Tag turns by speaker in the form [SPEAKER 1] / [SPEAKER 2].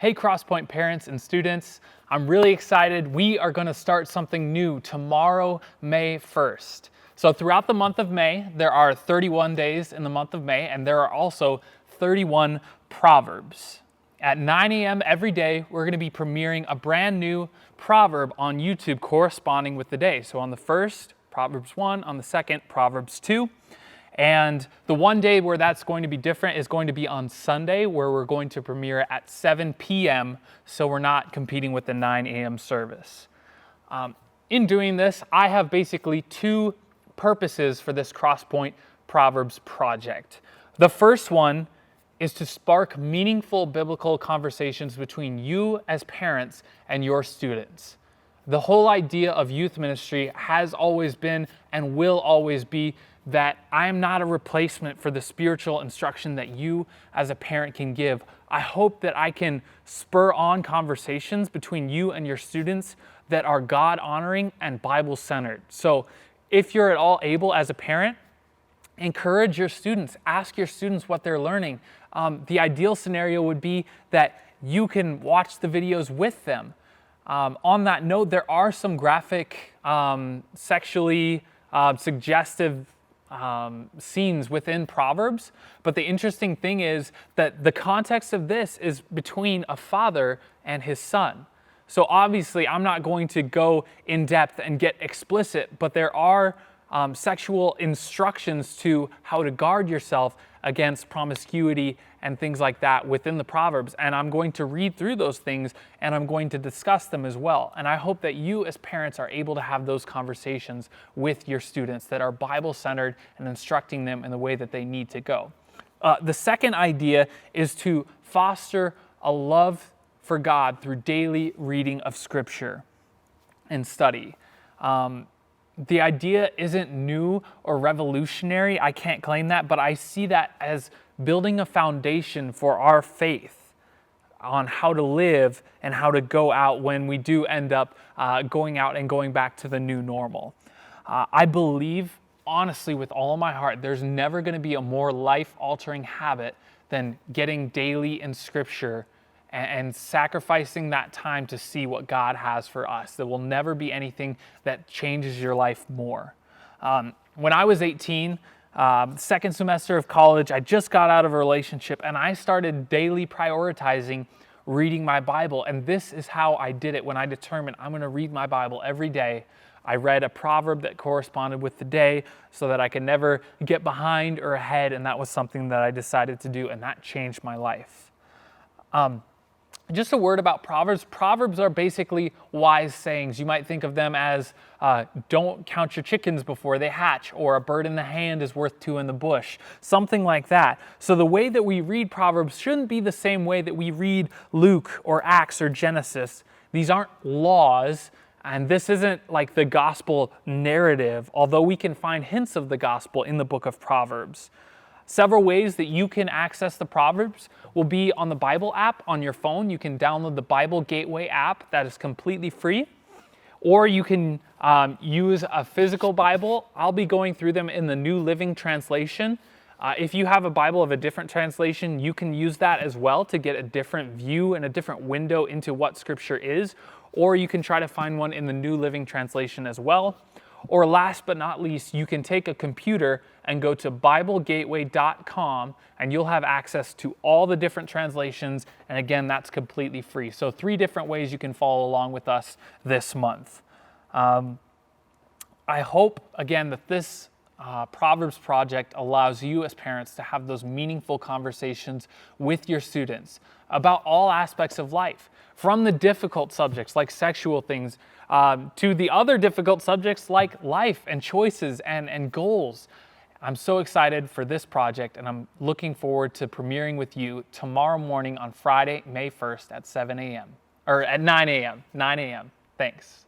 [SPEAKER 1] Hey Crosspoint parents and students, I'm really excited. We are going to start something new tomorrow, May 1st. So throughout the month of May, there are 31 days in the month of May, and there are also 31 Proverbs. At 9 a.m. every day, we're going to be premiering a brand new proverb on YouTube corresponding with the day. So on the first, Proverbs 1, on the second, Proverbs 2. And the one day where that's going to be different is going to be on Sunday, where we're going to premiere it at 7 p.m. so we're not competing with the 9 a.m. service. In doing this, I have basically two purposes for this Crosspoint Proverbs project. The first one is to spark meaningful biblical conversations between you as parents and your students. The whole idea of youth ministry has always been and will always be that I am not a replacement for the spiritual instruction that you as a parent can give. I hope that I can spur on conversations between you and your students that are God-honoring and Bible-centered. So if you're at all able as a parent, encourage your students, ask your students what they're learning. The ideal scenario would be that you can watch the videos with them. On that note, there are some graphic, sexually suggestive scenes within Proverbs, but the interesting thing is that the context of this is between a father and his son. So obviously I'm not going to go in depth and get explicit, but there are sexual instructions to how to guard yourself against promiscuity and things like that within the Proverbs. And I'm going to read through those things and I'm going to discuss them as well. And I hope that you as parents are able to have those conversations with your students that are Bible-centered and instructing them in the way that they need to go. The second idea is to foster a love for God through daily reading of Scripture and study. The idea isn't new or revolutionary. I can't claim that, but I see that as building a foundation for our faith on how to live and how to go out when we do end up going out and going back to the new normal. I believe, honestly, with all of my heart, there's never going to be a more life-altering habit than getting daily in Scripture and sacrificing that time to see what God has for us. There will never be anything that changes your life more. When I was 18, second semester of college, I just got out of a relationship and I started daily prioritizing reading my Bible. And this is how I did it when I determined I'm going to read my Bible every day. I read a proverb that corresponded with the day so that I could never get behind or ahead. And that was something that I decided to do, and that changed my life. Just a word about Proverbs. Proverbs are basically wise sayings. You might think of them as don't count your chickens before they hatch, or a bird in the hand is worth two in the bush, something like that. So the way that we read Proverbs shouldn't be the same way that we read Luke or Acts or Genesis. These aren't laws, and this isn't like the gospel narrative, although we can find hints of the gospel in the book of Proverbs. Several ways that you can access the Proverbs will be on the Bible app on your phone. You can download the Bible Gateway app that is completely free. Or you can use a physical Bible. I'll be going through them in the New Living Translation. If you have a Bible of a different translation, you can use that as well to get a different view and a different window into what Scripture is. Or you can try to find one in the New Living Translation as well. Or last but not least, you can take a computer and go to BibleGateway.com and you'll have access to all the different translations. And again, that's completely free. So 3 different ways you can follow along with us this month. I hope, again, that this Proverbs project allows you as parents to have those meaningful conversations with your students about all aspects of life, from the difficult subjects like sexual things to the other difficult subjects like life and choices and goals. I'm so excited for this project, and I'm looking forward to premiering with you tomorrow morning on Friday, May 1st at 7 a.m. or at 9 a.m. 9 a.m. Thanks.